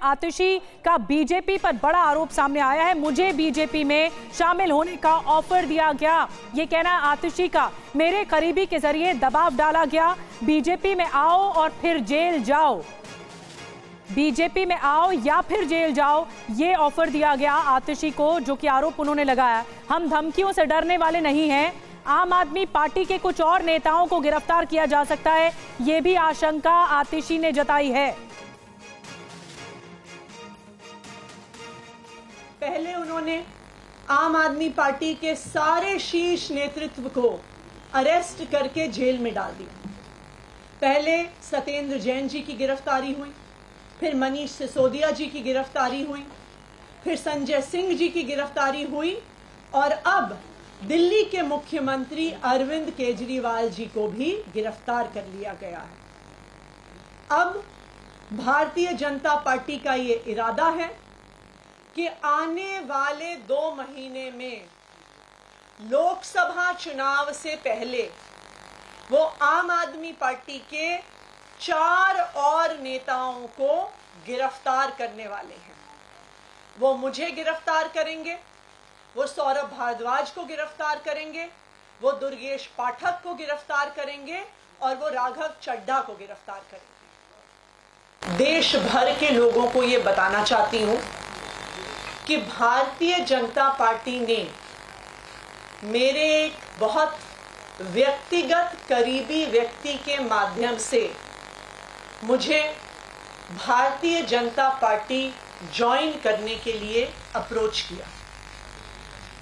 आतिशी का बीजेपी पर बड़ा आरोप सामने आया है। मुझे बीजेपी में शामिल होने का ऑफर दिया गया, ये कहना है आतिशी का। मेरे करीबी के जरिए दबाव डाला गया, बीजेपी में आओ और फिर जेल जाओ, बीजेपी में आओ या फिर जेल जाओ, ये ऑफर दिया गया आतिशी को, जो कि आरोप उन्होंने लगाया। हम धमकियों से डरने वाले नहीं हैं। आम आदमी पार्टी के कुछ और नेताओं को गिरफ्तार किया जा सकता है, ये भी आशंका आतिशी ने जताई है। पहले उन्होंने आम आदमी पार्टी के सारे शीर्ष नेतृत्व को अरेस्ट करके जेल में डाल दिया। पहले सत्येंद्र जैन जी की गिरफ्तारी हुई, फिर मनीष सिसोदिया जी की गिरफ्तारी हुई, फिर संजय सिंह जी की गिरफ्तारी हुई, और अब दिल्ली के मुख्यमंत्री अरविंद केजरीवाल जी को भी गिरफ्तार कर लिया गया है। अब भारतीय जनता पार्टी का ये इरादा है कि आने वाले 2 महीने में लोकसभा चुनाव से पहले वो आम आदमी पार्टी के 4 और नेताओं को गिरफ्तार करने वाले हैं। वो मुझे गिरफ्तार करेंगे, वो सौरभ भारद्वाज को गिरफ्तार करेंगे, वो दुर्गेश पाठक को गिरफ्तार करेंगे, और वो राघव चड्ढा को गिरफ्तार करेंगे। देश भर के लोगों को ये बताना चाहती हूं कि भारतीय जनता पार्टी ने मेरे एक बहुत व्यक्तिगत करीबी व्यक्ति के माध्यम से मुझे भारतीय जनता पार्टी ज्वाइन करने के लिए अप्रोच किया।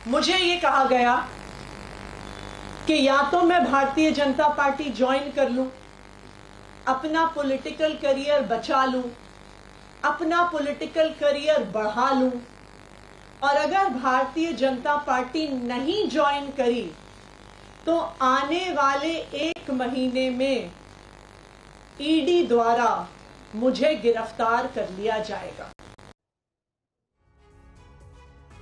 मुझे ये कहा गया कि या तो मैं भारतीय जनता पार्टी ज्वाइन कर लूं, अपना पॉलिटिकल करियर बचा लूं, अपना पॉलिटिकल करियर बढ़ा लूं, और अगर भारतीय जनता पार्टी नहीं ज्वाइन करी तो आने वाले 1 महीने में ईडी द्वारा मुझे गिरफ्तार कर लिया जाएगा।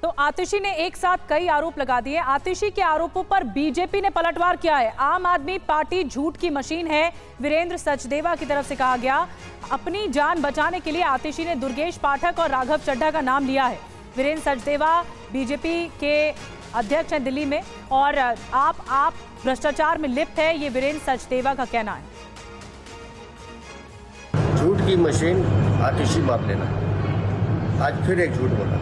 तो आतिशी ने एक साथ कई आरोप लगा दिए। आतिशी के आरोपों पर बीजेपी ने पलटवार किया है। आम आदमी पार्टी झूठ की मशीन है, वीरेंद्र सचदेवा की तरफ से कहा गया। अपनी जान बचाने के लिए आतिशी ने दुर्गेश पाठक और राघव चड्ढा का नाम लिया है। वीरेंद्र सचदेवा बीजेपी के अध्यक्ष हैं दिल्ली में, और आप भ्रष्टाचार में लिप्त है, ये वीरेंद्र सचदेवा का कहना है। झूठ की मशीन आतिशी बाप लेना, आज फिर एक झूठ बोला।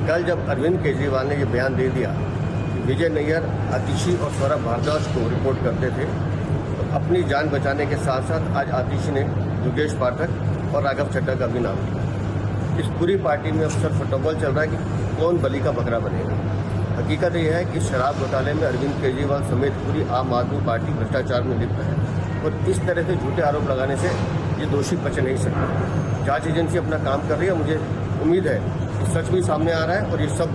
कल जब अरविंद केजरीवाल ने ये बयान दे दिया कि विजय नैयर आतिशी और सौरभ भारद्वाज को रिपोर्ट करते थे, तो अपनी जान बचाने के साथ साथ आज आतिशी ने दुर्गेश पाठक और राघव चड्ढा का भी नाम लिया। इस पूरी पार्टी में अक्सर फुटबॉल चल रहा है कि कौन बलि का बकरा बनेगा। हकीकत यह है कि शराब घोटाले में अरविंद केजरीवाल समेत पूरी आम आदमी पार्टी भ्रष्टाचार में लिप्त है, और इस तरह से झूठे आरोप लगाने से ये दोषी बच नहीं सकते। जांच एजेंसी अपना काम कर रही है, मुझे उम्मीद है कि सच भी सामने आ रहा है और ये सब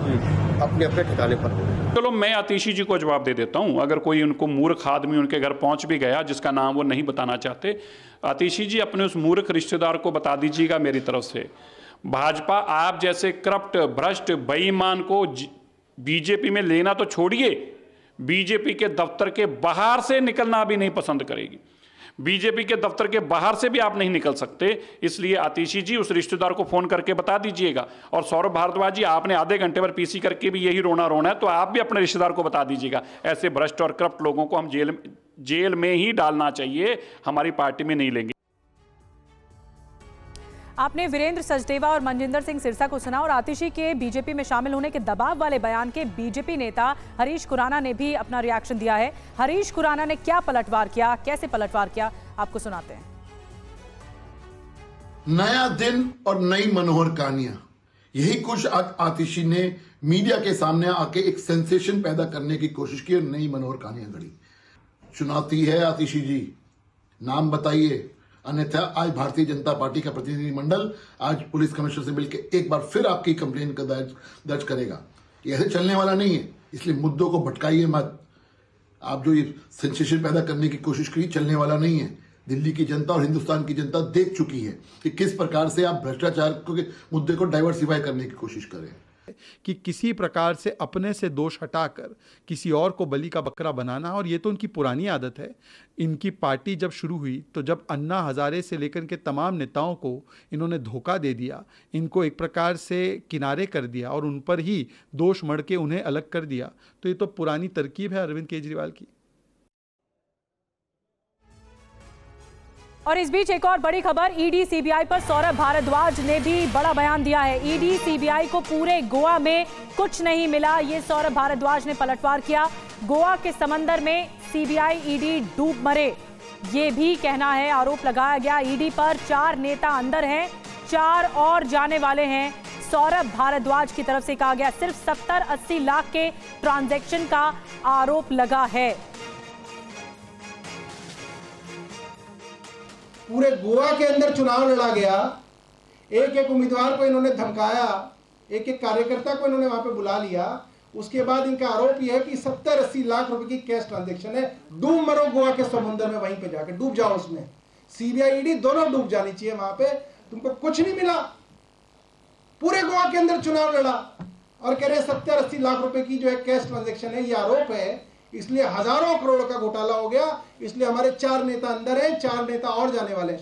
अपने अपने ठिकाने पर होंगे। चलो मैं आतिशी जी को जवाब दे देता हूं। अगर कोई उनको मूर्ख आदमी उनके घर पहुंच भी गया जिसका नाम वो नहीं बताना चाहते, आतिशी जी अपने उस मूर्ख रिश्तेदार को बता दीजिएगा मेरी तरफ से, भाजपा आप जैसे करप्ट भ्रष्ट बेईमान को बीजेपी में लेना तो छोड़िए, बीजेपी के दफ्तर के बाहर से निकलना भी नहीं पसंद करेगी। बीजेपी के दफ्तर के बाहर से भी आप नहीं निकल सकते। इसलिए आतिशी जी उस रिश्तेदार को फोन करके बता दीजिएगा। और सौरभ भारद्वाज जी, आपने आधे घंटे पर पीसी करके भी यही रोना है, तो आप भी अपने रिश्तेदार को बता दीजिएगा। ऐसे भ्रष्ट और करप्ट लोगों को हम जेल में ही डालना चाहिए, हमारी पार्टी में नहीं लेंगे। आपने वीरेंद्र सचदेवा और मनजिंदर सिंह सिरसा को सुना, और आतिशी के बीजेपी में शामिल होने के दबाव वाले बयान के बीजेपी नेता हरीश खुराना ने भी अपना रिएक्शन दिया है। हरीश खुराना ने क्या पलटवार किया, कैसे पलटवार किया, आपको सुनाते हैं। नया दिन और नई मनोहर कहानियां, यही कुछ आतिशी ने मीडिया के सामने आके एक सेंसेशन पैदा करने की कोशिश की और नई मनोहर कहानियां गढ़ी। चुनौती है आतिशी जी, नाम बताइए, अन्यथा आज भारतीय जनता पार्टी का प्रतिनिधिमंडल आज पुलिस कमिश्नर से मिलकर एक बार फिर आपकी कंप्लेन का दर्ज करेगा। ये ऐसे चलने वाला नहीं है, इसलिए मुद्दों को भटकाइए मत। आप जो ये सेंसेशन पैदा करने की कोशिश की, चलने वाला नहीं है। दिल्ली की जनता और हिंदुस्तान की जनता देख चुकी है कि किस प्रकार से आप भ्रष्टाचार के मुद्दे को डाइवर्सिफाई करने की कोशिश करें। कि किसी प्रकार से अपने से दोष हटाकर किसी और को बलि का बकरा बनाना, और ये तो उनकी पुरानी आदत है। इनकी पार्टी जब शुरू हुई तो जब अन्ना हजारे से लेकर के तमाम नेताओं को इन्होंने धोखा दे दिया, इनको एक प्रकार से किनारे कर दिया और उन पर ही दोष मढ़ के उन्हें अलग कर दिया, तो ये तो पुरानी तरकीब है अरविंद केजरीवाल की। और इस बीच एक और बड़ी खबर, ईडी सीबीआई पर सौरभ भारद्वाज ने भी बड़ा बयान दिया है। ईडी सीबीआई को पूरे गोवा में कुछ नहीं मिला, ये सौरभ भारद्वाज ने पलटवार किया। गोवा के समंदर में सीबीआई ईडी डूब मरे, ये भी कहना है, आरोप लगाया गया। ईडी पर 4 नेता अंदर हैं, 4 और जाने वाले हैं। सौरभ भारद्वाज की तरफ से कहा गया सिर्फ 70-80 लाख के ट्रांजैक्शन का आरोप लगा है। पूरे गोवा के अंदर चुनाव लड़ा गया, एक एक उम्मीदवार को इन्होंने धमकाया, एक एक कार्यकर्ता को इन्होंने वहां पे बुला लिया। उसके बाद इनका आरोप यह है कि 70-80 लाख रुपए की कैश ट्रांजैक्शन है। डूब मरो गोवा के समुद्र में, वहीं पे जाके डूब जाओ उसमें। सीबीआई ईडी दोनों डूब जानी चाहिए वहां पे। तुमको कुछ नहीं मिला, पूरे गोवा के अंदर चुनाव लड़ा और कह रहे 70-80 लाख रुपए की जो है कैश ट्रांजैक्शन है, ये आरोप है। इसलिए हजारों करोड़ का घोटाला हो गया। इसलिए हमारे 4 नेता अंदर हैं, 4 नेता और जाने वाले हैं।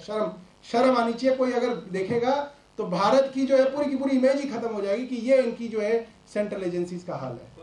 शर्म आनी चाहिए। कोई अगर देखेगा तो भारत की जो है पूरी की पूरी इमेज ही खत्म हो जाएगी कि ये इनकी जो है सेंट्रल एजेंसीज का हाल है।